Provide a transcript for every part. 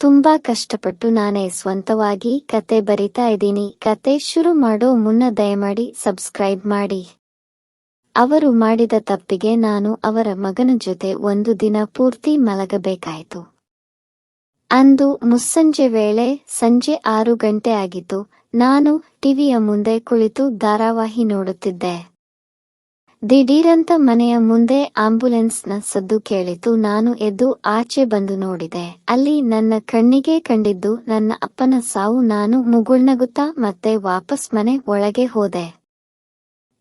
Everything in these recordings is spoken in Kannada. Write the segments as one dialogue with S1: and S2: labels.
S1: ತುಂಬಾ ಕಷ್ಟಪಟ್ಟು ನಾನೇ ಸ್ವಂತವಾಗಿ ಕತೆ ಬರಿತಾ ಇದ್ದೀನಿ. ಕತೆ ಶುರು ಮಾಡೋ ಮುನ್ನ ದಯಮಾಡಿ ಸಬ್ಸ್ಕ್ರೈಬ್ ಮಾಡಿ. ಅವರು ಮಾಡಿದ ತಪ್ಪಿಗೆ ನಾನು ಅವರ ಮಗನ ಜೊತೆ ಒಂದು ದಿನ ಪೂರ್ತಿ ಮಲಗಬೇಕಾಯಿತು. ಅಂದು ಮುಸ್ಸಂಜೆ ವೇಳೆ, ಸಂಜೆ 6 ಗಂಟೆ ಆಗಿತ್ತು. ನಾನು ಟಿವಿಯ ಮುಂದೆ ಕುಳಿತು ಧಾರಾವಾಹಿ ನೋಡುತ್ತಿದ್ದೆ. ದಿಢೀರಂತ ಮನೆಯ ಮುಂದೆ ಆಂಬ್ಯುಲೆನ್ಸ್ನ ಸದ್ದು ಕೇಳಿತು. ನಾನು ಎದ್ದು ಆಚೆ ಬಂದು ನೋಡಿದೆ. ಅಲ್ಲಿ ನನ್ನ ಕಣ್ಣಿಗೆ ಕಂಡಿದ್ದು ನನ್ನ ಅಪ್ಪನ ಸಾವು. ನಾನು ಮುಗುಳ್ನಗುತ್ತಾ ಮತ್ತೆ ವಾಪಸ್ ಮನೆ ಒಳಗೆ ಹೋದೆ.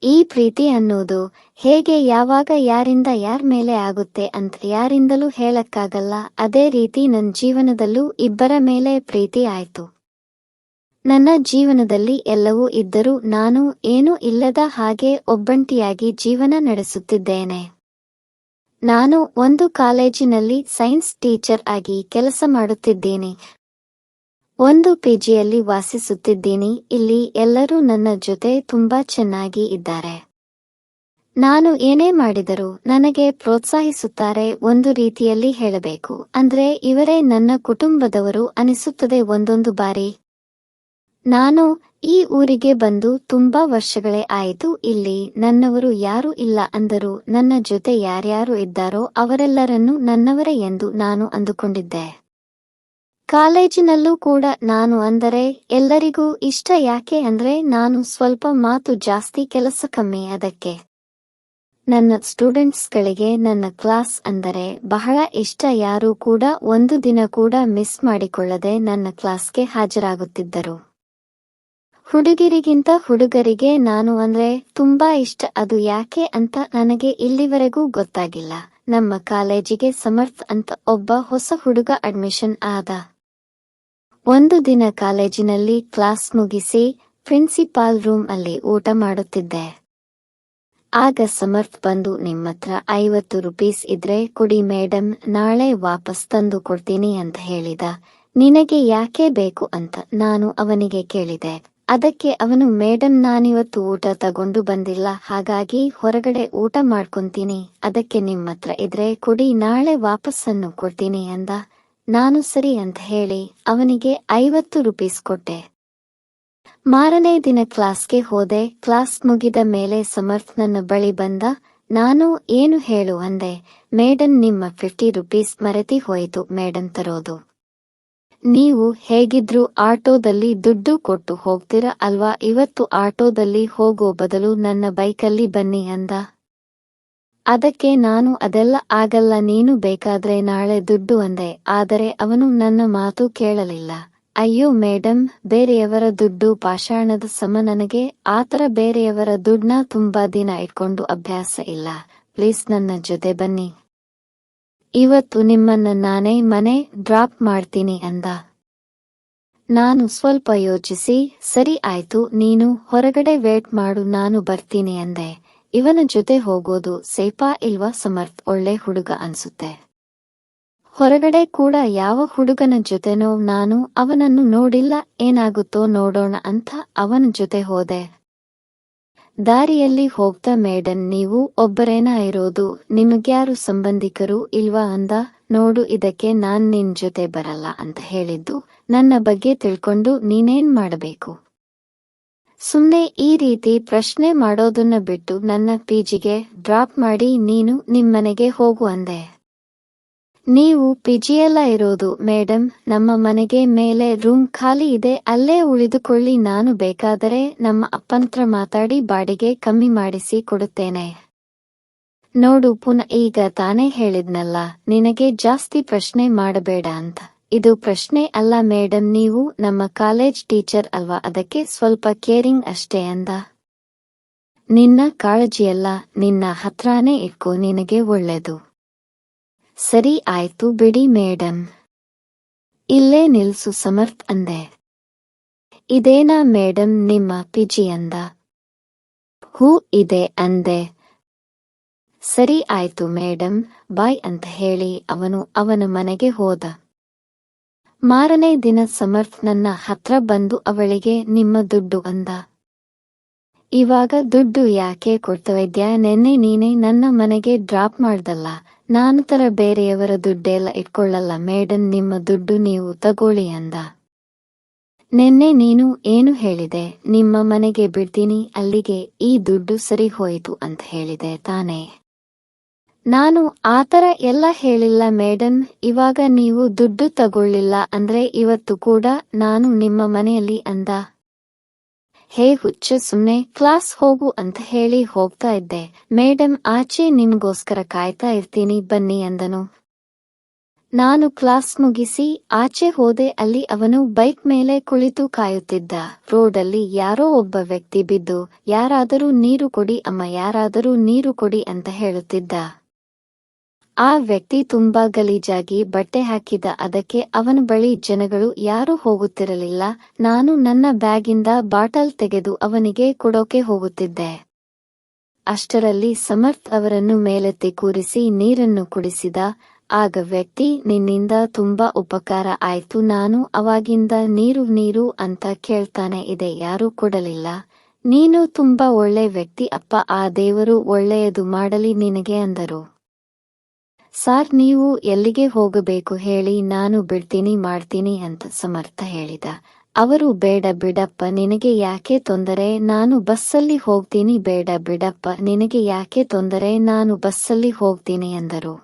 S1: ಈ ಪ್ರೀತಿ ಅನ್ನೋದು ಹೇಗೆ, ಯಾವಾಗ, ಯಾರಿಂದ ಯಾರ ಮೇಲೆ ಆಗುತ್ತೆ ಅಂತ ಯಾರಿಂದಲೂ ಹೇಳಕ್ಕಾಗಲ್ಲ. ಅದೇ ರೀತಿ ನನ್ನ ಜೀವನದಲ್ಲೂ ಇಬ್ಬರ ಮೇಲೆ ಪ್ರೀತಿ ಆಯ್ತು. ನನ್ನ ಜೀವನದಲ್ಲಿ ಎಲ್ಲವೂ ಇದ್ದರೂ ನಾನು ಏನೂ ಇಲ್ಲದ ಹಾಗೆ ಒಬ್ಬಂಟಿಯಾಗಿ ಜೀವನ ನಡೆಸುತ್ತಿದ್ದೇನೆ. ನಾನು ಒಂದು ಕಾಲೇಜಿನಲ್ಲಿ ಸೈನ್ಸ್ ಟೀಚರ್ ಆಗಿ ಕೆಲಸ ಮಾಡುತ್ತಿದ್ದೀನಿ. ಒಂದು ಪಿಜಿಯಲ್ಲಿ ವಾಸಿಸುತ್ತಿದ್ದೀನಿ. ಇಲ್ಲಿ ಎಲ್ಲರೂ ನನ್ನ ಜೊತೆ ತುಂಬಾ ಚೆನ್ನಾಗಿ ಇದ್ದಾರೆ. ನಾನು ಏನೇ ಮಾಡಿದರೂ ನನಗೆ ಪ್ರೋತ್ಸಾಹಿಸುತ್ತಾರೆ. ಒಂದು ರೀತಿಯಲ್ಲಿ ಹೇಳಬೇಕು ಅಂದ್ರೆ ಇವರೇ ನನ್ನ ಕುಟುಂಬದವರು ಅನಿಸುತ್ತದೆ ಒಂದೊಂದು ಬಾರಿ. ನಾನು ಈ ಊರಿಗೆ ಬಂದು ತುಂಬಾ ವರ್ಷಗಳೇ ಆಯಿತು. ಇಲ್ಲಿ ನನ್ನವರು ಯಾರೂ ಇಲ್ಲ ಅಂದರೂ ನನ್ನ ಜೊತೆ ಯಾರ್ಯಾರು ಇದ್ದಾರೋ ಅವರೆಲ್ಲರನ್ನೂ ನನ್ನವರೇ ಎಂದು ನಾನು ಅಂದುಕೊಂಡಿದ್ದೆ. ಕಾಲೇಜಿನಲ್ಲೂ ಕೂಡ ನಾನು ಅಂದರೆ ಎಲ್ಲರಿಗೂ ಇಷ್ಟ. ಯಾಕೆ ಅಂದ್ರೆ ನಾನು ಸ್ವಲ್ಪ ಮಾತು ಜಾಸ್ತಿ, ಕೆಲಸ ಕಮ್ಮಿ. ಅದಕ್ಕೆ ನನ್ನ ಸ್ಟೂಡೆಂಟ್ಸ್ಗಳಿಗೆ ನನ್ನ ಕ್ಲಾಸ್ ಅಂದರೆ ಬಹಳ ಇಷ್ಟ. ಯಾರೂ ಕೂಡ ಒಂದು ದಿನ ಕೂಡ ಮಿಸ್ ಮಾಡಿಕೊಳ್ಳದೆ ನನ್ನ ಕ್ಲಾಸ್ಗೆ ಹಾಜರಾಗುತ್ತಿದ್ದರು. ಹುಡುಗಿರಿಗಿಂತ ಹುಡುಗರಿಗೆ ನಾನು ಅಂದ್ರೆ ತುಂಬಾ ಇಷ್ಟ. ಅದು ಯಾಕೆ ಅಂತ ನನಗೆ ಇಲ್ಲಿವರೆಗೂ ಗೊತ್ತಾಗಿಲ್ಲ. ನಮ್ಮ ಕಾಲೇಜಿಗೆ ಸಮರ್ಥ್ ಅಂತ ಒಬ್ಬ ಹೊಸ ಹುಡುಗ ಅಡ್ಮಿಷನ್ ಆದ. ಒಂದು ದಿನ ಕಾಲೇಜಿನಲ್ಲಿ ಕ್ಲಾಸ್ ಮುಗಿಸಿ ಪ್ರಿನ್ಸಿಪಾಲ್ ರೂಮ್ ಅಲ್ಲಿ ಊಟ ಮಾಡುತ್ತಿದ್ದೆ. ಆಗ ಸಮರ್ಥ್ ಬಂದು, ನಿಮ್ಮತ್ರ 50 ರೂಪೀಸ್ ಇದ್ರೆ ಕೊಡಿ ಮೇಡಮ್, ನಾಳೆ ವಾಪಸ್ ತಂದು ಕೊಡ್ತೀನಿ ಅಂತ ಹೇಳಿದ. ನಿನಗೆ ಯಾಕೆ ಬೇಕು ಅಂತ ನಾನು ಅವನಿಗೆ ಕೇಳಿದೆ. ಅದಕ್ಕೆ ಅವನು, ಮೇಡಮ್ ನಾನಿವತ್ತು ಊಟ ತಗೊಂಡು ಬಂದಿಲ್ಲ, ಹಾಗಾಗಿ ಹೊರಗಡೆ ಊಟ ಮಾಡ್ಕೊಂತೀನಿ. ಅದಕ್ಕೆ ನಿಮ್ಮತ್ರ ಇದ್ರೆ ಕೊಡಿ, ನಾಳೆ ವಾಪಸ್ಸನ್ನು ಕೊಡ್ತೀನಿ ಅಂದ. ನಾನು ಸರಿ ಅಂತ ಹೇಳಿ ಅವನಿಗೆ 50 ರೂಪೀಸ್ ಕೊಟ್ಟೆ. ಮಾರನೇ ದಿನ ಕ್ಲಾಸ್ಗೆ ಹೋದೆ. ಕ್ಲಾಸ್ ಮುಗಿದ ಮೇಲೆ ಸಮರ್ಥ್ ನನ್ನ ಬಳಿ ಬಂದ. ನಾನು ಏನು ಹೇಳು ಅಂದೆ. ಮೇಡಮ್ ನಿಮ್ಮ 50 ರೂಪೀಸ್ ಮರೆತಿ ಹೋಯಿತು ಮೇಡಮ್ ತರೋದು. ನೀವು ಹೇಗಿದ್ರು ಆಟೋದಲ್ಲಿ ದುಡ್ಡು ಕೊಟ್ಟು ಹೋಗ್ತೀರ ಅಲ್ವಾ, ಇವತ್ತು ಆಟೋದಲ್ಲಿ ಹೋಗೋ ಬದಲು ನನ್ನ ಬೈಕಲ್ಲಿ ಬನ್ನಿ ಅಂದ. ಅದಕ್ಕೆ ನಾನು, ಅದೆಲ್ಲ ಆಗಲ್ಲ, ನೀನು ಬೇಕಾದ್ರೆ ನಾಳೆ ದುಡ್ಡು ಅಂದೆ. ಆದರೆ ಅವನು ನನ್ನ ಮಾತು ಕೇಳಲಿಲ್ಲ. ಅಯ್ಯೋ ಮೇಡಮ್, ಬೇರೆಯವರ ದುಡ್ಡು ಪಾಷಾಣದ ಸಮ. ನನಗೆ ಆತರ ಬೇರೆಯವರ ದುಡ್ಡನ್ನ ತುಂಬಾ ದಿನ ಇಟ್ಕೊಂಡು ಅಭ್ಯಾಸ ಇಲ್ಲ. ಪ್ಲೀಸ್ ನನ್ನ ಜೊತೆ ಬನ್ನಿ, ಇವತ್ತು ನಿಮ್ಮನ್ನ ನಾನೇ ಮನೆ ಡ್ರಾಪ್ ಮಾಡ್ತೀನಿ ಅಂದ. ನಾನು ಸ್ವಲ್ಪ ಯೋಚಿಸಿ, ಸರಿ ಆಯ್ತು, ನೀನು ಹೊರಗಡೆ ವೇಟ್ ಮಾಡು, ನಾನು ಬರ್ತೀನಿ ಅಂದೆ. ಇವನ ಜೊತೆ ಹೋಗೋದು ಸೇಫಾ ಇಲ್ವಾ? ಸಮರ್ಥ್ ಒಳ್ಳೆ ಹುಡುಗ ಅನ್ಸುತ್ತೆ. ಹೊರಗಡೆ ಕೂಡ ಯಾವ ಹುಡುಗನ ಜೊತೆನೋ ನಾನು ಅವನನ್ನು ನೋಡಿಲ್ಲ, ಏನಾಗುತ್ತೋ ನೋಡೋಣ ಅಂತ ಅವನ ಜೊತೆ ಹೋದೆ. ದಾರಿಯಲ್ಲಿ ಹೋಗ್ತಾ, ಮೇಡಮ್ ನೀವು ಒಬ್ಬರೇನಾ ಇರೋದು, ನಿಮಗ್ಯಾರು ಸಂಬಂಧಿಕರು ಇಲ್ವಾ ಅಂದ. ನೋಡು, ಇದಕ್ಕೆ ನಾನ್ ನಿನ್ ಜೊತೆ ಬರಲ್ಲ ಅಂತ ಹೇಳಿದ್ದು. ನನ್ನ ಬಗ್ಗೆ ತಿಳ್ಕೊಂಡು ನೀನೇನ್ ಮಾಡಬೇಕು? ಸುಮ್ನೆ ಈ ರೀತಿ ಪ್ರಶ್ನೆ ಮಾಡೋದನ್ನ ಬಿಟ್ಟು ನನ್ನ ಪಿಜಿಗೆ ಡ್ರಾಪ್ ಮಾಡಿ ನೀನು ನಿಮ್ಮನೆಗೆ ಹೋಗು ಅಂದೆ. ನೀವು ಪಿಜಿಯಲ್ಲ ಇರೋದು ಮೇಡಮ್, ನಮ್ಮ ಮನೆಗೆ ಮೇಲೆ ರೂಮ್ ಖಾಲಿ ಇದೆ, ಅಲ್ಲೇ ಉಳಿದುಕೊಳ್ಳಿ. ನಾನು ಬೇಕಾದರೆ ನಮ್ಮ ಅಪ್ಪಂತ್ರ ಮಾತಾಡಿ ಬಾಡಿಗೆ ಕಮ್ಮಿ ಮಾಡಿಸಿ ಕೊಡುತ್ತೇನೆ. ನೋಡು, ಪುನಃ ಈಗ ತಾನೇ ಹೇಳಿದ್ನಲ್ಲ, ನಿನಗೆ ಜಾಸ್ತಿ ಪ್ರಶ್ನೆ ಮಾಡಬೇಡ ಅಂತ. ಇದು ಪ್ರಶ್ನೆ ಅಲ್ಲ ಮೇಡಮ್, ನೀವು ನಮ್ಮ ಕಾಲೇಜ್ ಟೀಚರ್ ಅಲ್ವಾ, ಅದಕ್ಕೆ ಸ್ವಲ್ಪ ಕೇರಿಂಗ್ ಅಷ್ಟೇ ಅಂದ. ನಿನ್ನ ಕಾಳಜಿಯಲ್ಲ, ನಿನ್ನ ಹತ್ರಾನೇ ಇಟ್ಕೋ, ನಿನಗೆ ಒಳ್ಳೆದು. ಸರಿ ಆಯ್ತು ಬಿಡಿ ಮೇಡಮ್, ಇಲ್ಲೇ ನಿಲ್ಸು ಸಮರ್ಥ್ ಅಂದೆ. ಇದೇನಾ ಮೇಡಮ್ ನಿಮ್ಮ ಪಿಜಿ ಅಂದ. ಹೂ ಇದೆ ಅಂದೆ. ಸರಿ ಆಯ್ತು ಮೇಡಮ್, ಬಾಯ್ ಅಂತ ಹೇಳಿ ಅವನು ಅವನ ಮನೆಗೆ ಹೋದ. ಮಾರನೇ ದಿನ ಸಮರ್ಥ್ ನನ್ನ ಹತ್ರ ಬಂದು ಅವಳಿಗೆ ನಿಮ್ಮ ದುಡ್ಡು ಅಂದ. ಇವಾಗ ದುಡ್ಡು ಯಾಕೆ ಕೊಡ್ತಾ ಇದ್ಯಾ? ನೆನ್ನೆ ನೀನೇ ನನ್ನ ಮನೆಗೆ ಡ್ರಾಪ್ ಮಾಡ್ದಲ್ಲ, ನಾನು ತರ ಬೇರೆಯವರ ದುಡ್ಡೆಲ್ಲ ಇಟ್ಕೊಳ್ಳಲ್ಲ ಮೇಡಮ್, ನಿಮ್ಮ ದುಡ್ಡು ನೀವು ತಗೊಳ್ಳಿ ಅಂದ. ನೆನ್ನೆ ನೀನು ಏನು ಹೇಳಿದೆ, ನಿಮ್ಮ ಮನೆಗೆ ಬಿಡ್ತೀನಿ, ಅಲ್ಲಿಗೆ ಈ ದುಡ್ಡು ಸರಿ ಹೋಯಿತು ಅಂತ ಹೇಳಿದೆ ತಾನೇ? ನಾನು ಆತರ ಎಲ್ಲ ಹೇಳಿಲ್ಲ ಮೇಡಮ್. ಇವಾಗ ನೀವು ದುಡ್ಡು ತಗೊಳ್ಳಿಲ್ಲ ಅಂದ್ರೆ ಇವತ್ತು ಕೂಡ ನಾನು ನಿಮ್ಮ ಮನೆಯಲ್ಲಿ ಅಂದ. ಹೇ ಹುಚ್ಚ, ಸುಮ್ನೆ ಕ್ಲಾಸ್ ಹೋಗು ಅಂತ ಹೇಳಿ ಹೋಗ್ತಾ ಇದ್ದೆ ಮೇಡಮ್, ಆಚೆ ನಿಮ್ಗೋಸ್ಕರ ಕಾಯ್ತಾ ಇರ್ತೀನಿ ಬನ್ನಿ ಅಂದನು. ನಾನು ಕ್ಲಾಸ್ ಮುಗಿಸಿ ಆಚೆ ಹೋದೆ. ಅಲ್ಲಿ ಅವನು ಬೈಕ್ ಮೇಲೆ ಕುಳಿತು ಕಾಯುತ್ತಿದ್ದ. ರೋಡಲ್ಲಿ ಯಾರೋ ಒಬ್ಬ ವ್ಯಕ್ತಿ ಬಿದ್ದು, ಯಾರಾದರೂ ನೀರು ಕೊಡಿ ಅಮ್ಮ, ಯಾರಾದರೂ ನೀರು ಕೊಡಿ ಅಂತ ಹೇಳುತ್ತಿದ್ದ. ಆ ವ್ಯಕ್ತಿ ತುಂಬಾ ಗಲೀಜಾಗಿ ಬಟ್ಟೆ ಹಾಕಿದ್ದ. ಅದಕ್ಕೆ ಅವನ ಬಳಿ ಜನಗಳು ಯಾರೂ ಹೋಗುತ್ತಿರಲಿಲ್ಲ. ನಾನು ನನ್ನ ಬ್ಯಾಗಿಂದ ಬಾಟಲ್ ತೆಗೆದು ಅವನಿಗೆ ಕೊಡೋಕೆ ಹೋಗುತ್ತಿದ್ದೆ. ಅಷ್ಟರಲ್ಲಿ ಸಮರ್ಥ್ ಅವರನ್ನು ಮೇಲೆತ್ತಿ ಕೂರಿಸಿ ನೀರನ್ನು ಕುಡಿಸಿದ. ಆಗ ವ್ಯಕ್ತಿ, ನಿನ್ನಿಂದ ತುಂಬಾ ಉಪಕಾರ ಆಯ್ತು. ನಾನು ಅವಾಗಿಂದ ನೀರು ನೀರು ಅಂತ ಕೇಳ್ತಾನೆ ಇದೆ, ಯಾರೂ ಕೊಡಲಿಲ್ಲ. ನೀನು ತುಂಬಾ ಒಳ್ಳೆ ವ್ಯಕ್ತಿ ಅಪ್ಪ, ಆ ದೇವರು ಒಳ್ಳೆಯದು ಮಾಡಲಿ ನಿನಗೆ ಅಂದರು. ಸಾರ್, ನೀವು ಎಲ್ಲಿಗೆ ಹೋಗಬೇಕು ಹೇಳಿ, ನಾನು ಬಿಡ್ತೀನಿ ಮಾಡ್ತೀನಿ ಅಂತ ಸಮರ್ಥ ಹೇಳಿದ. ಅವರು, ಬೇಡ ಬಿಡಪ್ಪ, ನಿನಗೆ ಯಾಕೆ ತೊಂದರೆ, ನಾನು ಬಸ್ಸಲ್ಲಿ ಹೋಗ್ತೀನಿ. ಬೇಡ ಬಿಡಪ್ಪ, ನಿನಗೆ ಯಾಕೆ ತೊಂದರೆ, ನಾನು ಬಸ್ಸಲ್ಲಿ ಹೋಗ್ತೀನಿ ಎಂದರು.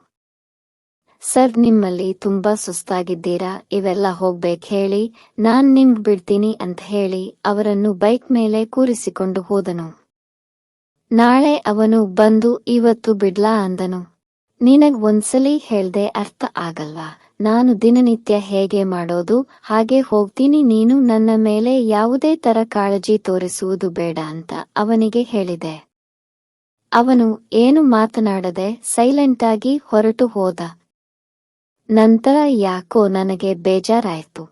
S1: ಸರ್, ನಿಮ್ಮಲ್ಲಿ ತುಂಬಾ ಸುಸ್ತಾಗಿದ್ದೀರಾ, ಇವೆಲ್ಲ ಹೋಗ್ಬೇಕು ಹೇಳಿ, ನಾನ್ ನಿಮ್ಗ್ ಬಿಡ್ತೀನಿ ಅಂತ ಹೇಳಿ ಅವರನ್ನು ಬೈಕ್ ಮೇಲೆ ಕೂರಿಸಿಕೊಂಡು ಹೋದನು. ನಾಳೆ ಅವನು ಬಂದು ಇವತ್ತು ಬಿಡ್ಲಾ ಅಂದನು. ನಿನಗ್ ಒಂದ್ಸಲಿ ಹೇಳ್ದೆ ಅರ್ಥ ಆಗಲ್ವಾ? ನಾನು ದಿನನಿತ್ಯ ಹೇಗೆ ಮಾಡೋದು ಹಾಗೆ ಹೋಗ್ತೀನಿ, ನೀನು ನನ್ನ ಮೇಲೆ ಯಾವುದೇ ತರ ಕಾಳಜಿ ತೋರಿಸುವುದು ಬೇಡ ಅಂತ ಅವನಿಗೆ ಹೇಳಿದೆ. ಅವನು ಏನು ಮಾತನಾಡದೆ ಸೈಲೆಂಟಾಗಿ ಹೊರಟು ಹೋದ. ನಂತರ ಯಾಕೋ ನನಗೆ ಬೇಜಾರಾಯ್ತು.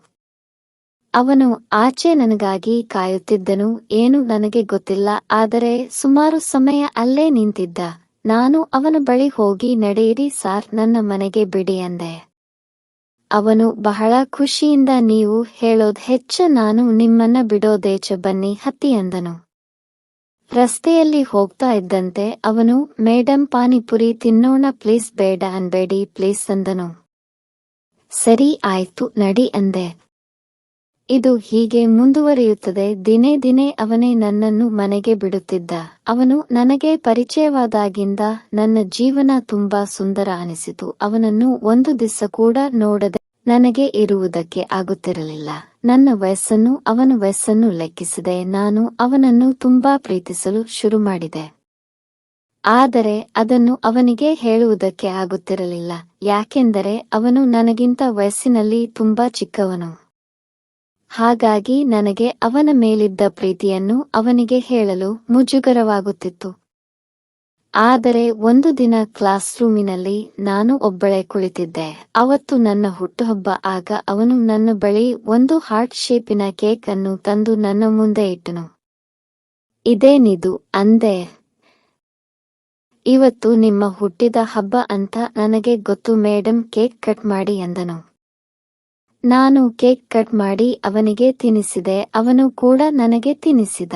S1: ಅವನು ಆಚೆ ನನಗಾಗಿ ಕಾಯುತ್ತಿದ್ದನು. ಏನು ನನಗೆ ಗೊತ್ತಿಲ್ಲ, ಆದರೆ ಸುಮಾರು ಸಮಯ ಅಲ್ಲೇ ನಿಂತಿದ್ದ. ನಾನು ಅವನ ಬಳಿ ಹೋಗಿ, ನಡೆಯಿರಿ ಸಾರ್, ನನ್ನ ಮನೆಗೆ ಬಿಡಿ ಅಂದೆ. ಅವನು ಬಹಳ ಖುಷಿಯಿಂದ, ನೀವು ಹೇಳೋದ್ ಹೆಚ್ಚ, ನಾನು ನಿಮ್ಮನ್ನ ಬಿಡೋದೇಚ, ಬನ್ನಿ ಹತ್ತಿ ಅಂದನು. ರಸ್ತೆಯಲ್ಲಿ ಹೋಗ್ತಾ ಇದ್ದಂತೆ ಅವನು, ಮೇಡಮ್ ಪಾನಿಪುರಿ ತಿನ್ನೋಣ ಪ್ಲೀಸ್, ಬೇಡ ಅನ್ಬೇಡಿ ಪ್ಲೀಸ್ ಅಂದನು. ಸರಿ ಆಯ್ತು ನಡಿ ಅಂದೆ. ಇದು ಹೀಗೆ ಮುಂದುವರಿಯುತ್ತದೆ. ದಿನೇ ದಿನೇ ಅವನೇ ನನ್ನನ್ನು ಮನೆಗೆ ಬಿಡುತ್ತಿದ್ದ. ಅವನು ನನಗೆ ಪರಿಚಯವಾದಾಗಿಂದ ನನ್ನ ಜೀವನ ತುಂಬಾ ಸುಂದರ ಅನಿಸಿತು. ಅವನನ್ನು ಒಂದು ದಿವಸ ಕೂಡ ನೋಡದೆ ನನಗೆ ಇರುವುದಕ್ಕೆ ಆಗುತ್ತಿರಲಿಲ್ಲ. ನನ್ನ ವಯಸ್ಸನ್ನು ಅವನ ವಯಸ್ಸನ್ನು ಲೆಕ್ಕಿಸದೆ ನಾನು ಅವನನ್ನು ತುಂಬಾ ಪ್ರೀತಿಸಲು ಶುರು ಮಾಡಿದೆ. ಆದರೆ ಅದನ್ನು ಅವನಿಗೆ ಹೇಳುವುದಕ್ಕೆ ಆಗುತ್ತಿರಲಿಲ್ಲ. ಯಾಕೆಂದರೆ ಅವನು ನನಗಿಂತ ವಯಸ್ಸಿನಲ್ಲಿ ತುಂಬಾ ಚಿಕ್ಕವನು. ಹಾಗಾಗಿ ನನಗೆ ಅವನ ಮೇಲಿದ್ದ ಪ್ರೀತಿಯನ್ನು ಅವನಿಗೆ ಹೇಳಲು ಮುಜುಗರವಾಗುತ್ತಿತ್ತು. ಆದರೆ ಒಂದು ದಿನ ಕ್ಲಾಸ್ ರೂಮಿನಲ್ಲಿ ನಾನು ಒಬ್ಬಳೇ ಕುಳಿತಿದ್ದೆ. ಅವತ್ತು ನನ್ನ ಹುಟ್ಟುಹಬ್ಬ. ಆಗ ಅವನು ನನ್ನ ಬಳಿ ಒಂದು ಹಾರ್ಟ್ ಶೇಪಿನ ಕೇಕ್ ಅನ್ನು ತಂದು ನನ್ನ ಮುಂದೆ ಇಟ್ಟನು. ಇದೇನಿದು ಅಂದೆ. ಇವತ್ತು ನಿಮ್ಮ ಹುಟ್ಟಿದ ಹಬ್ಬ ಅಂತ ನನಗೆ ಗೊತ್ತು ಮೇಡಮ್, ಕೇಕ್ ಕಟ್ ಮಾಡಿ ಎಂದನು. ನಾನು ಕೇಕ್ ಕಟ್ ಮಾಡಿ ಅವನಿಗೆ ತಿನ್ನಿಸಿದೆ. ಅವನು ಕೂಡ ನನಗೆ ತಿನ್ನಿಸಿದ.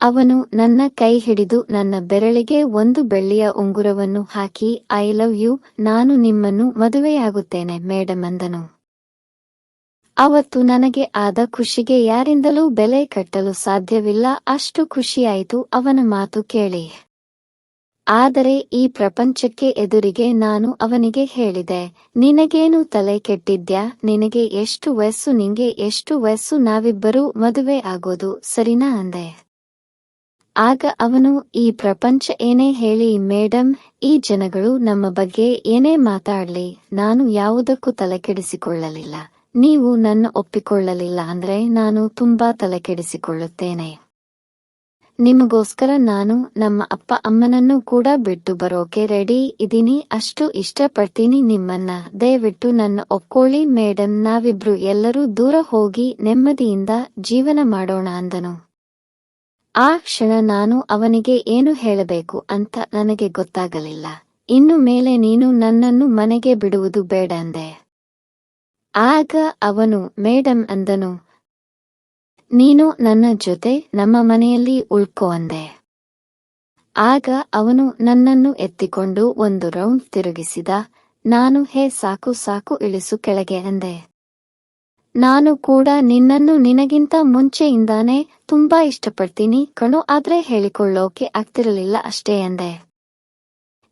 S1: ಅವನು ನನ್ನ ಕೈ ಹಿಡಿದು ನನ್ನ ಬೆರಳಿಗೆ ಒಂದು ಬೆಳ್ಳಿಯ ಉಂಗುರವನ್ನು ಹಾಕಿ, ಐ ಲವ್ ಯು, ನಾನು ನಿಮ್ಮನ್ನು ಮದುವೆಯಾಗುತ್ತೇನೆ ಮೇಡಮ್ ಅಂದನು. ಅವತ್ತು ನನಗೆ ಆದ ಖುಷಿಗೆ ಯಾರಿಂದಲೂ ಬೆಲೆ ಕಟ್ಟಲು ಸಾಧ್ಯವಿಲ್ಲ. ಅಷ್ಟು ಖುಷಿಯಾಯಿತು ಅವನ ಮಾತು ಕೇಳಿ. ಆದರೆ ಈ ಪ್ರಪಂಚಕ್ಕೆ ಎದುರಿಗೆ ನಾನು ಅವನಿಗೆ ಹೇಳಿದೆ, ನಿನಗೇನು ತಲೆ ಕೆಟ್ಟಿದ್ಯಾ, ನಿನಗೆ ಎಷ್ಟು ವಯಸ್ಸು, ನಿಂಗೆ ಎಷ್ಟು ವಯಸ್ಸು, ನಾವಿಬ್ಬರೂ ಮದುವೆ ಆಗೋದು ಸರಿನಾ ಅಂದೆ. ಆಗ ಅವನು, ಈ ಪ್ರಪಂಚ ಏನೇ ಹೇಳಿ ಮೇಡಮ್, ಈ ಜನಗಳು ನಮ್ಮ ಬಗ್ಗೆ ಏನೇ ಮಾತಾಡ್ಲಿ, ನಾನು ಯಾವುದಕ್ಕೂ ತಲೆ ಕೆಡಿಸಿಕೊಳ್ಳಲಿಲ್ಲ. ನೀವು ನನ್ನ ಒಪ್ಪಿಕೊಳ್ಳಲಿಲ್ಲ ಅಂದ್ರೆ ನಾನು ತುಂಬಾ ತಲೆ ಕೆಡಿಸಿಕೊಳ್ಳುತ್ತೇನೆ. ನಿಮಗೋಸ್ಕರ ನಾನು ನಮ್ಮ ಅಪ್ಪ ಅಮ್ಮನನ್ನು ಕೂಡ ಬಿಟ್ಟು ಬರೋಕೆ ರೆಡಿ ಇದೀನಿ. ಅಷ್ಟು ಇಷ್ಟಪಡ್ತೀನಿ ನಿಮ್ಮನ್ನ. ದಯವಿಟ್ಟು ನನ್ನ ಒಪ್ಕೊಳ್ಳಿ ಮೇಡಮ್, ನಾವಿಬ್ರು ಎಲ್ಲರೂ ದೂರ ಹೋಗಿ ನೆಮ್ಮದಿಯಿಂದ ಜೀವನ ಮಾಡೋಣ ಅಂದನು. ಆ ಕ್ಷಣ ನಾನು ಅವನಿಗೆ ಏನು ಹೇಳಬೇಕು ಅಂತ ನನಗೆ ಗೊತ್ತಾಗಲಿಲ್ಲ. ಇನ್ನು ಮೇಲೆ ನೀನು ನನ್ನನ್ನು ಮನೆಗೆ ಬಿಡುವುದು ಬೇಡ ಅಂದೆ. ಆಗ ಅವನು, ಮೇಡಮ್ ಅಂದನು, ನೀನು ನನ್ನ ಜೊತೆ ನಮ್ಮ ಮನೆಯಲ್ಲಿ ಉಳ್ಕೊ ಅಂದೆ. ಆಗ ಅವನು ನನ್ನನ್ನು ಎತ್ತಿಕೊಂಡು ಒಂದು ರೌಂಡ್ ತಿರುಗಿಸಿದ. ನಾನು ಹೇ ಸಾಕು ಸಾಕು ಇಳಿಸು ಕೆಳಗೆ ಅಂದೆ. ನಾನು ಕೂಡ ನಿನ್ನನ್ನು ನಿನಗಿಂತ ಮುಂಚೆಯಿಂದಾನೇ ತುಂಬಾ ಇಷ್ಟಪಡ್ತೀನಿ ಕಣೋ, ಆದ್ರೆ ಹೇಳಿಕೊಳ್ಳೋಕೆ ಆಗ್ತಿರಲಿಲ್ಲ ಅಷ್ಟೇ ಅಂದೆ.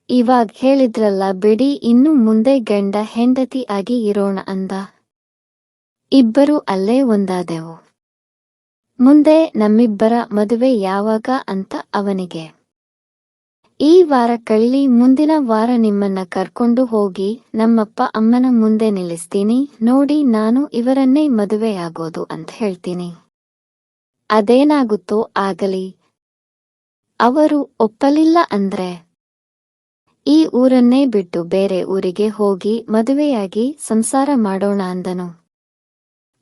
S1: ಇವಾಗ್ ಹೇಳಿದ್ರಲ್ಲ ಬಿಡಿ, ಇನ್ನು ಮುಂದೆ ಗಂಡ ಹೆಂಡತಿ ಆಗಿ ಇರೋಣ ಅಂದ. ಇಬ್ಬರು ಅಲ್ಲೇ ಒಂದಾದೆವು. ಮುಂದೆ ನಮ್ಮಿಬ್ಬರ ಮದುವೆ ಯಾವಾಗ ಅಂತ ಅವನಿಗೆ. ಈ ವಾರ ಕಳೀಲಿ, ಮುಂದಿನ ವಾರ ನಿಮ್ಮನ್ನ ಕರ್ಕೊಂಡು ಹೋಗಿ ನಮ್ಮಪ್ಪ ಅಮ್ಮನ ಮುಂದೆ ನಿಲ್ಲಿಸ್ತೀನಿ ನೋಡಿ, ನಾನು ಇವರನ್ನೇ ಮದುವೆಯಾಗೋದು ಅಂತ ಹೇಳ್ತೀನಿ. ಅದೇನಾಗುತ್ತೋ ಆಗಲಿ. ಅವರು ಒಪ್ಪಲಿಲ್ಲ ಅಂದ್ರೆ ಈ ಊರನ್ನೇ ಬಿಟ್ಟು ಬೇರೆ ಊರಿಗೆ ಹೋಗಿ ಮದುವೆಯಾಗಿ ಸಂಸಾರ ಮಾಡೋಣ ಅಂದನು.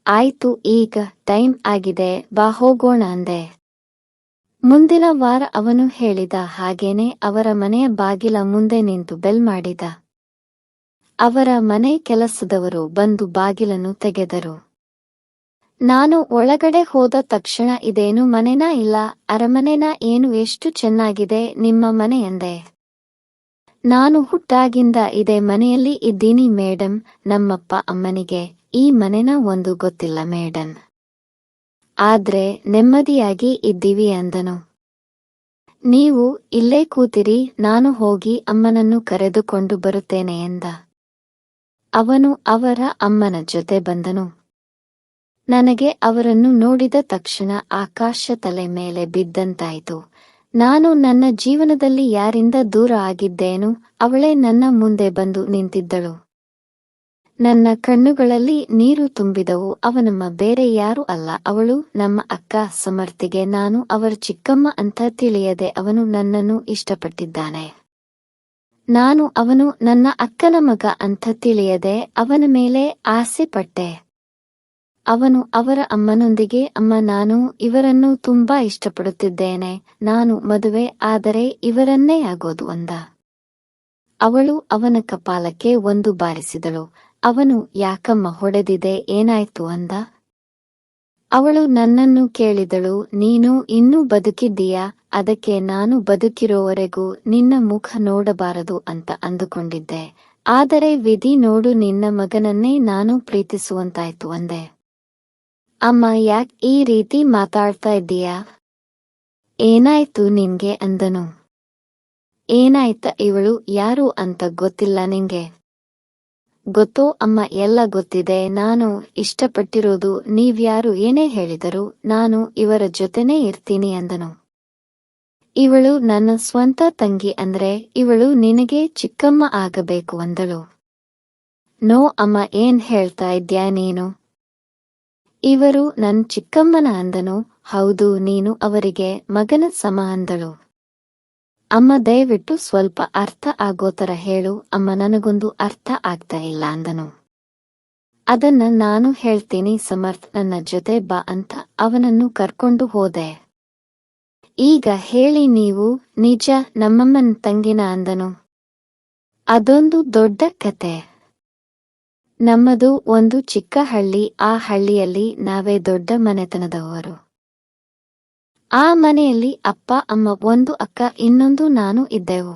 S1: ಆಯ್ತು, ಈಗ ಟೈಮ್ ಆಗಿದೆ, ಬಾ ಹೋಗೋಣ ಅಂದೆ. ಮುಂದಿನ ವಾರ ಅವನು ಹೇಳಿದ ಹಾಗೇನೆ ಅವರ ಮನೆಯ ಬಾಗಿಲ ಮುಂದೆ ನಿಂತು ಬೆಲ್ ಮಾಡಿದ. ಅವರ ಮನೆ ಕೆಲಸದವರು ಬಂದು ಬಾಗಿಲನ್ನು ತೆಗೆದರು. ನಾನು ಒಳಗಡೆ ಹೋದ ತಕ್ಷಣ ಇದೇನು ಮನೆನಾ ಇಲ್ಲ ಅರಮನೆನಾ ಏನು, ಎಷ್ಟು ಚೆನ್ನಾಗಿದೆ ನಿಮ್ಮ ಮನೆ ಎಂದೆ. ನಾನು ಹುಟ್ಟಾಗಿಂದ ಇದೇ ಮನೆಯಲ್ಲಿ ಇದ್ದೀನಿ ಮೇಡಮ್, ನಮ್ಮಪ್ಪ ಅಮ್ಮನಿಗೆ ಈ ಮನೆನ ಒಂದು ಗೊತ್ತಿಲ್ಲ ಮೇಡಮ್, ಆದ್ರೆ ನೆಮ್ಮದಿಯಾಗಿ ಇದ್ದೀವಿ ಅಂದನು. ನೀವು ಇಲ್ಲೇ ಕೂತಿರಿ, ನಾನು ಹೋಗಿ ಅಮ್ಮನನ್ನು ಕರೆದುಕೊಂಡು ಬರುತ್ತೇನೆ ಎಂದ. ಅವನು ಅವರ ಅಮ್ಮನ ಜೊತೆ ಬಂದನು. ನನಗೆ ಅವರನ್ನು ನೋಡಿದ ತಕ್ಷಣ ಆಕಾಶ ತಲೆ ಮೇಲೆ ಬಿದ್ದಂತಾಯಿತು. ನಾನು ನನ್ನ ಜೀವನದಲ್ಲಿ ಯಾರಿಂದ ದೂರ ಆಗಿದ್ದೇನು, ಅವಳೇ ನನ್ನ ಮುಂದೆ ಬಂದು ನಿಂತಿದ್ದಳು. ನನ್ನ ಕಣ್ಣುಗಳಲ್ಲಿ ನೀರು ತುಂಬಿದವು. ಅವನಮ್ಮ ಬೇರೆ ಯಾರೂ ಅಲ್ಲ, ಅವಳು ನಮ್ಮ ಅಕ್ಕ ಸಮರ್ಥಿಗೆ. ನಾನು ಅವರ ಚಿಕ್ಕಮ್ಮ ಅಂತ ತಿಳಿಯದೆ ಅವನು ನನ್ನನ್ನು ಇಷ್ಟಪಟ್ಟಿದ್ದಾನೆ. ನಾನು ಅವನು ನನ್ನ ಅಕ್ಕನ ಮಗ ಅಂತ ತಿಳಿಯದೆ ಅವನ ಮೇಲೆ ಆಸೆ ಪಟ್ಟೆ. ಅವನು ಅವರ ಅಮ್ಮನೊಂದಿಗೆ, ಅಮ್ಮ ನಾನು ಇವರನ್ನು ತುಂಬಾ ಇಷ್ಟಪಡುತ್ತಿದ್ದೇನೆ, ನಾನು ಮದುವೆ ಆದರೆ ಇವರನ್ನೇ ಆಗೋದು ಅಂದ. ಅವಳು ಅವನ ಕಪಾಲಕ್ಕೆ ಒಂದು ಬಾರಿಸಿದಳು. ಅವನು ಯಾಕಮ್ಮ ಹೊಡೆದಿದೆ, ಏನಾಯ್ತು ಅಂದ. ಅವಳು ನನ್ನನ್ನು ಕೇಳಿದಳು, ನೀನು ಇನ್ನೂ ಬದುಕಿದ್ದೀಯಾ, ಅದಕ್ಕೆ ನಾನು ಬದುಕಿರೋವರೆಗೂ ನಿನ್ನ ಮುಖ ನೋಡಬಾರದು ಅಂತ ಅಂದುಕೊಂಡಿದ್ದೆ, ಆದರೆ ವಿಧಿ ನೋಡು ನಿನ್ನ ಮಗನನ್ನೇ ನಾನು ಪ್ರೀತಿಸುವಂತಾಯ್ತು ಅಂದೆ. ಅಮ್ಮ ಯಾಕ್ ಈ ರೀತಿ ಮಾತಾಡ್ತಾ ಇದ್ದೀಯಾ, ಏನಾಯ್ತು ನಿನ್ಗೆ ಅಂದನು. ಏನಾಯ್ತ, ಇವಳು ಯಾರು ಅಂತ ಗೊತ್ತಿಲ್ಲ ನಿಂಗೆ? ಗೊತ್ತೋ ಅಮ್ಮ, ಎಲ್ಲ ಗೊತ್ತಿದೆ, ನಾನು ಇಷ್ಟಪಟ್ಟಿರೋದು ನೀವ್ಯಾರು ಏನೇ ಹೇಳಿದರೂ ನಾನು ಇವರ ಜೊತೆನೇ ಇರ್ತೀನಿ ಅಂದನು. ಇವಳು ನನ್ನ ಸ್ವಂತ ತಂಗಿ ಅಂದ್ರೆ ಇವಳು ನಿನಗೆ ಚಿಕ್ಕಮ್ಮ ಆಗಬೇಕು ಅಂದಳು. ನೋ ಅಮ್ಮ, ಏನ್ ಹೇಳ್ತಾ ಇದ್ಯಾ ನೀನು, ಇವರು ನನ್ ಚಿಕ್ಕಮ್ಮನ ಅಂದನು. ಹೌದು, ನೀನು ಅವರಿಗೆ ಮಗನ ಸಮ ಅಂದಳು. ಅಮ್ಮ ದಯವಿಟ್ಟು ಸ್ವಲ್ಪ ಅರ್ಥ ಆಗೋತರ ಹೇಳು ಅಮ್ಮ, ನನಗೊಂದು ಅರ್ಥ ಆಗ್ತಾ ಇಲ್ಲ ಅಂದನು. ಅದನ್ನ ನಾನು ಹೇಳ್ತೀನಿ ಸಮರ್ಥ್, ನನ್ನ ಜೊತೆ ಬಾ ಅಂತ ಅವನನ್ನು ಕರ್ಕೊಂಡು ಹೋದೆ. ಈಗ ಹೇಳಿ ನೀವು ನಿಜ ನಮ್ಮಮ್ಮನ ತಂಗಿನ ಅಂದನು. ಅದೊಂದು ದೊಡ್ಡ ಕತೆ. ನಮ್ಮದು ಒಂದು ಚಿಕ್ಕ ಹಳ್ಳಿ, ಆ ಹಳ್ಳಿಯಲ್ಲಿ ನಾವೇ ದೊಡ್ಡ ಮನೆತನದವರು. ಆ ಮನೆಯಲ್ಲಿ ಅಪ್ಪ ಅಮ್ಮ, ಒಂದು ಅಕ್ಕ, ಇನ್ನೊಂದು ನಾನು ಇದ್ದೆವು.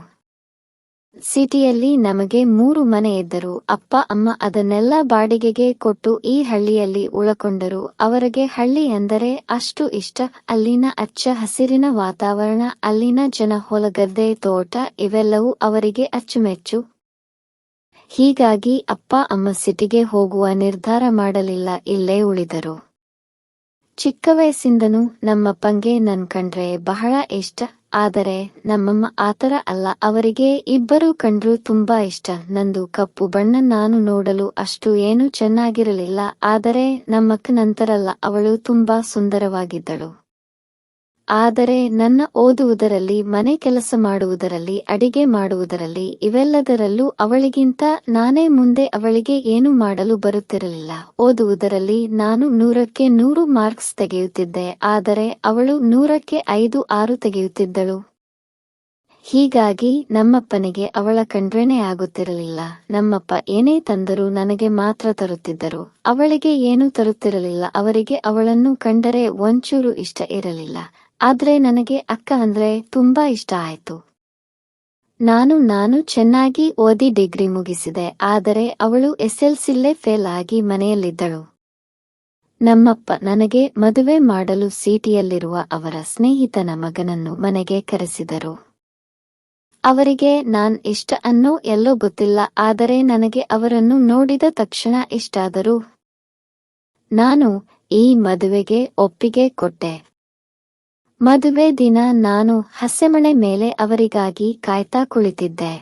S1: ಸಿಟಿಯಲ್ಲಿ ನಮಗೆ 3 ಮನೆ ಇದ್ದರು. ಅಪ್ಪ ಅಮ್ಮ ಅದನ್ನೆಲ್ಲ ಬಾಡಿಗೆಗೆ ಕೊಟ್ಟು ಈ ಹಳ್ಳಿಯಲ್ಲಿ ಉಳಕೊಂಡರು. ಅವರಿಗೆ ಹಳ್ಳಿ ಎಂದರೆ ಅಷ್ಟು ಇಷ್ಟ. ಅಲ್ಲಿನ ಅಚ್ಚ ಹಸಿರಿನ ವಾತಾವರಣ, ಅಲ್ಲಿನ ಜನ, ಹೊಲಗದ್ದೆ, ತೋಟ ಇವೆಲ್ಲವೂ ಅವರಿಗೆ ಅಚ್ಚುಮೆಚ್ಚು. ಹೀಗಾಗಿ ಅಪ್ಪ ಅಮ್ಮ ಸಿಟಿಗೆ ಹೋಗುವ ನಿರ್ಧಾರ ಮಾಡಲಿಲ್ಲ, ಇಲ್ಲೇ ಉಳಿದರು. ಚಿಕ್ಕ ವಯಸ್ಸಿಂದನೂ ನಮ್ಮಪ್ಪಂಗೆ ನನ್ ಕಂಡ್ರೆ ಬಹಳ ಇಷ್ಟ. ಆದರೆ ನಮ್ಮಮ್ಮ ಆತರ ಅಲ್ಲ, ಅವರಿಗೆ ಇಬ್ಬರು ಕಂಡ್ರು ತುಂಬಾ ಇಷ್ಟ. ನಂದು ಕಪ್ಪು ಬಣ್ಣ, ನಾನು ನೋಡಲು ಅಷ್ಟು ಏನು ಚೆನ್ನಾಗಿರಲಿಲ್ಲ, ಆದರೆ ನಮ್ಮಕ್ಕನಂತರಲ್ಲ, ಅವಳು ತುಂಬಾ ಸುಂದರವಾಗಿದ್ದಳು. ಆದರೆ ನನ್ನ ಓದುವುದರಲ್ಲಿ, ಮನೆ ಕೆಲಸ ಮಾಡುವುದರಲ್ಲಿ, ಅಡಿಗೆ ಮಾಡುವುದರಲ್ಲಿ, ಇವೆಲ್ಲದರಲ್ಲೂ ಅವಳಿಗಿಂತ ನಾನೇ ಮುಂದೆ. ಅವಳಿಗೆ ಏನು ಮಾಡಲು ಬರುತ್ತಿರಲಿಲ್ಲ. ಓದುವುದರಲ್ಲಿ ನಾನು 100ಕ್ಕೆ 100 ಮಾರ್ಕ್ಸ್ ತೆಗೆಯುತ್ತಿದ್ದೆ, ಆದರೆ ಅವಳು 100ಕ್ಕೆ 5, 6 ತೆಗೆಯುತ್ತಿದ್ದಳು. ಹೀಗಾಗಿ ನಮ್ಮಪ್ಪನಿಗೆ ಅವಳ ಕಂಡ್ರೇನೇ ಆಗುತ್ತಿರಲಿಲ್ಲ. ನಮ್ಮಪ್ಪ ಏನೇ ತಂದರೂ ನನಗೆ ಮಾತ್ರ ತರುತ್ತಿದ್ದರು, ಅವಳಿಗೆ ಏನೂ ತರುತ್ತಿರಲಿಲ್ಲ. ಅವರಿಗೆ ಅವಳನ್ನು ಕಂಡರೆ ಒಂಚೂರು ಇಷ್ಟ ಇರಲಿಲ್ಲ. ಆದ್ರೆ ನನಗೆ ಅಕ್ಕ ಅಂದ್ರೆ ತುಂಬಾ ಇಷ್ಟ ಆಯ್ತು. ನಾನು ಚೆನ್ನಾಗಿ ಓದಿ ಡಿಗ್ರಿ ಮುಗಿಸಿದೆ. ಆದರೆ ಅವಳು ಎಸ್ಎಲ್ಸಿಲೇ ಫೇಲ್ ಆಗಿ ಮನೆಯಲ್ಲಿದ್ದಳು. ನಮ್ಮಪ್ಪ ನನಗೆ ಮದುವೆ ಮಾಡಲು ಸಿಟಿಯಲ್ಲಿರುವ ಅವರ ಸ್ನೇಹಿತನ ಮಗನನ್ನು ಮನೆಗೆ ಕರೆಸಿದರು. ಅವರಿಗೆ ನಾನ್ ಇಷ್ಟ ಅನ್ನೋ ಎಲ್ಲೋ ಗೊತ್ತಿಲ್ಲ, ಆದರೆ ನನಗೆ ಅವರನ್ನು ನೋಡಿದ ತಕ್ಷಣ ಇಷ್ಟಾದರು. ನಾನು ಈ ಮದುವೆಗೆ ಒಪ್ಪಿಗೆ ಕೊಟ್ಟೆ. ಮದುವೆ ದಿನ ನಾನು ಹಸೆಮಣೆ ಮೇಲೆ ಅವರಿಗಾಗಿ ಕಾಯ್ತಾ ಕುಳಿತಿದ್ದೆ.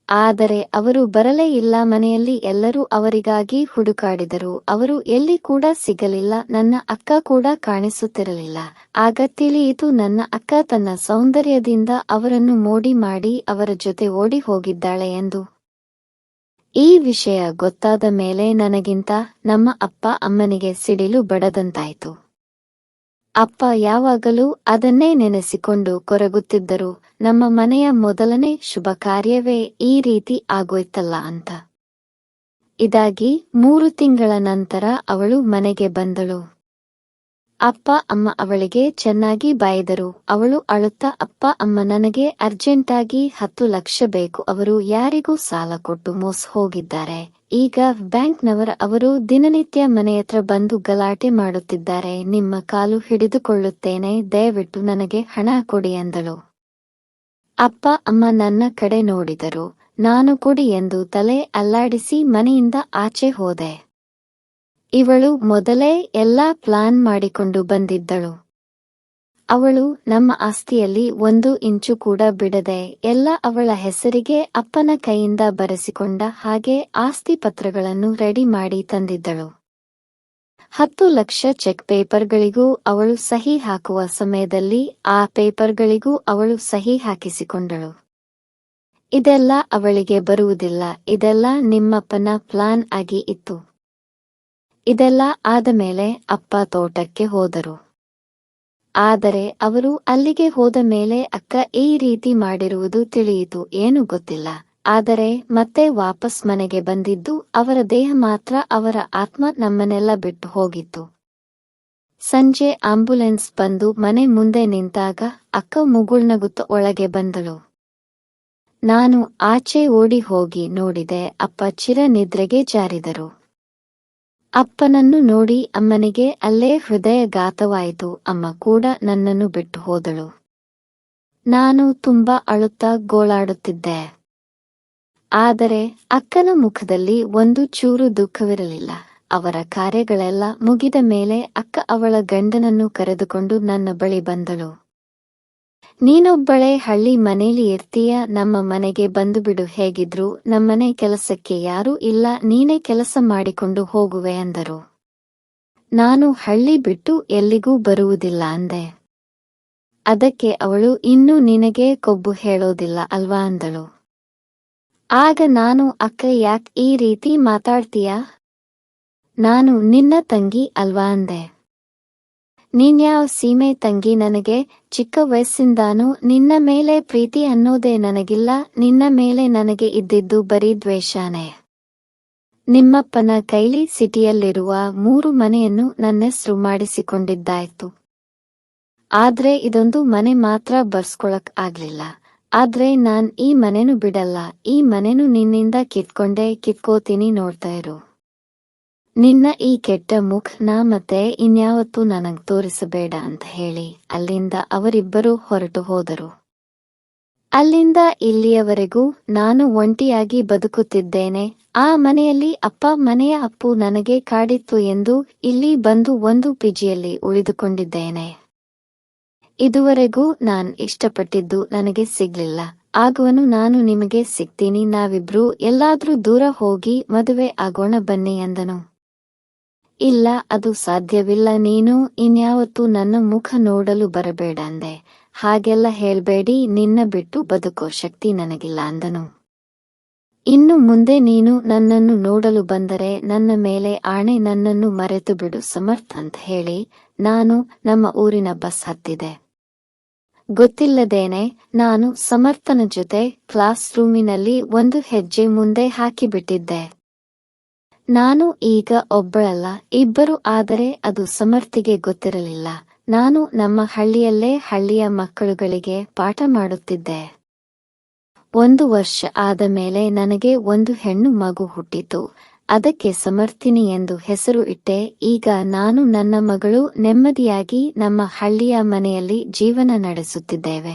S1: ಆದರೆ ಅವರು ಬರಲೇ ಇಲ್ಲ. ಮನೆಯಲ್ಲಿ ಎಲ್ಲರೂ ಅವರಿಗಾಗಿ ಹುಡುಕಾಡಿದರು. ಅವರು ಎಲ್ಲಿ ಕೂಡ ಸಿಗಲಿಲ್ಲ. ನನ್ನ ಅಕ್ಕ ಕೂಡ ಕಾಣಿಸುತ್ತಿರಲಿಲ್ಲ. ಆಗ ತಿಳಿಯಿತು, ನನ್ನ ಅಕ್ಕ ತನ್ನ ಸೌಂದರ್ಯದಿಂದ ಅವರನ್ನು ಮೋಡಿ ಮಾಡಿ ಅವರ ಜೊತೆ ಓಡಿ ಹೋಗಿದ್ದಾಳೆ ಎಂದು. ಈ ವಿಷಯ ಗೊತ್ತಾದ ಮೇಲೆ ನನಗಿಂತ ನಮ್ಮ ಅಪ್ಪ ಅಮ್ಮನಿಗೆ ಸಿಡಿಲು ಬಡದಂತಾಯಿತು. ಅಪ್ಪ ಯಾವಾಗಲೂ ಅದನ್ನೇ ನೆನೆಸಿಕೊಂಡು ಕೊರಗುತ್ತಿದ್ದರು. ನಮ್ಮ ಮನೆಯ ಮೊದಲನೇ ಶುಭ ಕಾರ್ಯವೇ ಈ ರೀತಿ ಆಗೋಯ್ತಲ್ಲ ಅಂತ. ಇದಾಗಿ 3 ತಿಂಗಳ ನಂತರ ಅವಳು ಮನೆಗೆ ಬಂದಳು. ಅಪ್ಪ ಅಮ್ಮ ಅವಳಿಗೆ ಚೆನ್ನಾಗಿ ಬೈದರು. ಅವಳು ಅಳುತ್ತಾ, ಅಪ್ಪ ಅಮ್ಮ, ನನಗೆ ಅರ್ಜೆಂಟಾಗಿ 10 ಲಕ್ಷ ಬೇಕು. ಅವರು ಯಾರಿಗೂ ಸಾಲ ಕೊಟ್ಟು ಮೋಸ ಹೋಗಿದ್ದಾರೆ. ಈಗ ಬ್ಯಾಂಕ್ನವರ ಅವರು ದಿನನಿತ್ಯ ಮನೆಯತ್ರ ಬಂದು ಗಲಾಟೆ ಮಾಡುತ್ತಿದ್ದಾರೆ. ನಿಮ್ಮ ಕಾಲು ಹಿಡಿದುಕೊಳ್ಳುತ್ತೇನೆ, ದಯವಿಟ್ಟು ನನಗೆ ಹಣ ಕೊಡಿ ಎಂದಳು. ಅಪ್ಪ ಅಮ್ಮ ನನ್ನ ಕಡೆ ನೋಡಿದರು. ನಾನು ಕೊಡಿ ಎಂದು ತಲೆ ಅಲ್ಲಾಡಿಸಿ ಮನೆಯಿಂದ ಆಚೆ ಹೋದೆ. ಇವಳು ಮೊದಲೇ ಎಲ್ಲಾ ಪ್ಲಾನ್ ಮಾಡಿಕೊಂಡು ಬಂದಿದ್ದಳು. ಅವಳು ನಮ್ಮ ಆಸ್ತಿಯಲ್ಲಿ 1 ಇಂಚು ಕೂಡ ಬಿಡದೆ ಎಲ್ಲ ಅವಳ ಹೆಸರಿಗೆ ಅಪ್ಪನ ಕೈಯಿಂದ ಬರೆಸಿಕೊಂಡ ಹಾಗೆ ಆಸ್ತಿ ಪತ್ರಗಳನ್ನು ರೆಡಿ ಮಾಡಿ ತಂದಿದ್ದಳು. 10 ಲಕ್ಷ ಚೆಕ್ ಪೇಪರ್ಗಳಿಗೂ ಅವಳು ಸಹಿ ಹಾಕುವ ಸಮಯದಲ್ಲಿ ಆ ಪೇಪರ್ಗಳಿಗೂ ಅವಳು ಸಹಿ ಹಾಕಿಸಿಕೊಂಡಳು. ಇದೆಲ್ಲ ಅವಳಿಗೆ ಬರುವುದಿಲ್ಲ. ಇದೆಲ್ಲ ನಿಮ್ಮಪ್ಪನ ಪ್ಲಾನ್ ಆಗಿ ಇತ್ತು. ಇದೆಲ್ಲ ಆದ ಮೇಲೆ ಅಪ್ಪ ತೋಟಕ್ಕೆ ಹೋದರು. ಆದರೆ ಅವರು ಅಲ್ಲಿಗೆ ಹೋದ ಮೇಲೆ ಅಕ್ಕ ಈ ರೀತಿ ಮಾಡಿರುವುದು ತಿಳಿಯಿತು. ಏನೂ ಗೊತ್ತಿಲ್ಲ. ಆದರೆ ಮತ್ತೆ ವಾಪಸ್ ಮನೆಗೆ ಬಂದಿದ್ದು ಅವರ ದೇಹ ಮಾತ್ರ, ಅವರ ಆತ್ಮ ನಮ್ಮನ್ನೆಲ್ಲ ಬಿಟ್ಟು ಹೋಗಿತ್ತು. ಸಂಜೆ ಆಂಬ್ಯುಲೆನ್ಸ್ ಬಂದು ಮನೆ ಮುಂದೆ ನಿಂತಾಗ ಅಕ್ಕ ಮುಗುಳ್ನಗುತ್ತ ಒಳಗೆ ಬಂದಳು. ನಾನು ಆಚೆ ಓಡಿ ಹೋಗಿ ನೋಡಿದೆ. ಅಪ್ಪ ಚಿರ ನಿದ್ರೆಗೆ ಜಾರಿದರು. ಅಪ್ಪನನ್ನು ನೋಡಿ ಅಮ್ಮನಿಗೆ ಅಲ್ಲೇ ಹೃದಯಘಾತವಾಯಿತು. ಅಮ್ಮ ಕೂಡ ನನ್ನನ್ನು ಬಿಟ್ಟು ಹೋದಳು. ನಾನು ತುಂಬಾ ಅಳುತ್ತಾ ಗೋಳಾಡುತ್ತಿದ್ದೆ. ಆದರೆ ಅಕ್ಕನ ಮುಖದಲ್ಲಿ ಒಂದು ಚೂರು ದುಃಖವಿರಲಿಲ್ಲ. ಅವರ ಕಾರ್ಯಗಳೆಲ್ಲ ಮುಗಿದ ಮೇಲೆ ಅಕ್ಕ ಅವಳ ಗಂಡನನ್ನು ಕರೆದುಕೊಂಡು ನನ್ನ ಬಳಿ ಬಂದಳು. ನೀನೊಬ್ಬಳೇ ಹಳ್ಳಿ ಮನೇಲಿ ಇರ್ತೀಯ, ನಮ್ಮ ಮನೆಗೆ ಬಂದುಬಿಡು. ಹೇಗಿದ್ರು ನಮ್ಮನೆ ಕೆಲಸಕ್ಕೆ ಯಾರೂ ಇಲ್ಲ, ನೀನೇ ಕೆಲಸ ಮಾಡಿಕೊಂಡು ಹೋಗುವೆ ಅಂದರು. ನಾನು ಹಳ್ಳಿ ಬಿಟ್ಟು ಎಲ್ಲಿಗೂ ಬರುವುದಿಲ್ಲ ಅಂದೆ. ಅದಕ್ಕೆ ಅವಳು, ಇನ್ನೂ ನಿನಗೆ ಕೊಬ್ಬು ಹೇಳೋದಿಲ್ಲ ಅಲ್ವಾ ಅಂದಳು. ಆಗ ನಾನು, ಅಕ್ಕ ಯಾಕ್ ಈ ರೀತಿ ಮಾತಾಡ್ತೀಯಾ? ನಾನು ನಿನ್ನ ತಂಗಿ ಅಲ್ವಾ ಅಂದೆ. ನೀನ್ಯಾವ ಸೀಮೆ ತಂಗಿ? ನನಗೆ ಚಿಕ್ಕ ವಯಸ್ಸಿಂದಾನೂ ನಿನ್ನ ಮೇಲೆ ಪ್ರೀತಿ ಅನ್ನೋದೇ ನನಗಿಲ್ಲ. ನಿನ್ನ ಮೇಲೆ ನನಗೆ ಇದ್ದಿದ್ದು ಬರೀ ದ್ವೇಷಾನೇ. ನಿಮ್ಮಪ್ಪನ ಕೈಲಿ ಸಿಟಿಯಲ್ಲಿರುವ 3 ಮನೆಯನ್ನು ನನ್ನೆಸ್ರು ಮಾಡಿಸಿಕೊಂಡಿದ್ದಾಯ್ತು. ಆದ್ರೆ ಇದೊಂದು ಮನೆ ಮಾತ್ರ ಬರ್ಸ್ಕೊಳಕ್ ಆಗ್ಲಿಲ್ಲ. ಆದ್ರೆ ನಾನ್ ಈ ಮನೆನೂ ಬಿಡಲ್ಲ. ಈ ಮನೆನೂ ನಿನ್ನಿಂದ ಕಿತ್ಕೋತೀನಿ, ನೋಡ್ತಾ ಇರು. ನಿನ್ನ ಈ ಕೆಟ್ಟ ಮುಖನ ಮತ್ತೆ ಇನ್ಯಾವತ್ತೂ ನನಗ್ ತೋರಿಸಬೇಡ ಅಂತ ಹೇಳಿ ಅಲ್ಲಿಂದ ಅವರಿಬ್ಬರು ಹೊರಟು ಹೋದರು. ಅಲ್ಲಿಂದ ಇಲ್ಲಿಯವರೆಗೂ ನಾನು ಒಂಟಿಯಾಗಿ ಬದುಕುತ್ತಿದ್ದೇನೆ. ಆ ಮನೆಯಲ್ಲಿ ಮನೆಯ ಅಪ್ಪು ನನಗೆ ಕಾಡಿತ್ತು ಎಂದು ಇಲ್ಲಿ ಬಂದು ಒಂದು ಪಿಜಿಯಲ್ಲಿ ಉಳಿದುಕೊಂಡಿದ್ದೇನೆ. ಇದುವರೆಗೂ ನಾನ್ ಇಷ್ಟಪಟ್ಟಿದ್ದು ನನಗೆ ಸಿಗ್ಲಿಲ್ಲ. ಆಗುವನು ನಾನು ನಿಮಗೆ ಸಿಗ್ತೀನಿ. ನಾವಿಬ್ರು ಎಲ್ಲಾದ್ರೂ ದೂರ ಹೋಗಿ ಮದುವೆ ಆಗೋಣ ಬನ್ನಿ ಎಂದನು. ಇಲ್ಲ, ಅದು ಸಾಧ್ಯವಿಲ್ಲ. ನೀನು ಇನ್ಯಾವತ್ತೂ ನನ್ನ ಮುಖ ನೋಡಲು ಬರಬೇಡ ಅಂದೆ. ಹಾಗೆಲ್ಲ ಹೇಳ್ಬೇಡಿ, ನಿನ್ನ ಬಿಟ್ಟು ಬದುಕೋ ಶಕ್ತಿ ನನಗಿಲ್ಲ ಅಂದನು. ಇನ್ನು ಮುಂದೆ ನೀನು ನನ್ನನ್ನು ನೋಡಲು ಬಂದರೆ ನನ್ನ ಮೇಲೆ ಆಣೆ, ನನ್ನನ್ನು ಮರೆತು ಬಿಡು ಸಮರ್ಥ್ ಅಂತ ಹೇಳಿ ನಾನು ನಮ್ಮ ಊರಿನ ಬಸ್ ಹತ್ತಿದೆ. ಗೊತ್ತಿಲ್ಲದೇನೆ ನಾನು ಸಮರ್ಥನ ಜೊತೆ ಕ್ಲಾಸ್ ರೂಮಿನಲ್ಲಿ 1 ಹೆಜ್ಜೆ ಮುಂದೆ ಹಾಕಿಬಿಟ್ಟಿದ್ದೆ. ನಾನು ಈಗ ಒಬ್ಬಳಲ್ಲ, ಇಬ್ಬರು. ಆದರೆ ಅದು ಸಮರ್ಥಿಗೆ ಗೊತ್ತಿರಲಿಲ್ಲ. ನಾನು ನಮ್ಮ ಹಳ್ಳಿಯಲ್ಲೇ ಹಳ್ಳಿಯ ಮಕ್ಕಳುಗಳಿಗೆ ಪಾಠ ಮಾಡುತ್ತಿದ್ದೆ. 1 ವರ್ಷ ಆದ ಮೇಲೆ ನನಗೆ ಒಂದು ಹೆಣ್ಣು ಮಗು ಹುಟ್ಟಿತು. ಅದಕ್ಕೆ ಸಮರ್ಥಿನಿ ಎಂದು ಹೆಸರು ಇಟ್ಟೆ. ಈಗ ನಾನು ನನ್ನ ಮಗಳು ನೆಮ್ಮದಿಯಾಗಿ ನಮ್ಮ ಹಳ್ಳಿಯ ಮನೆಯಲ್ಲಿ ಜೀವನ ನಡೆಸುತ್ತಿದ್ದೇವೆ.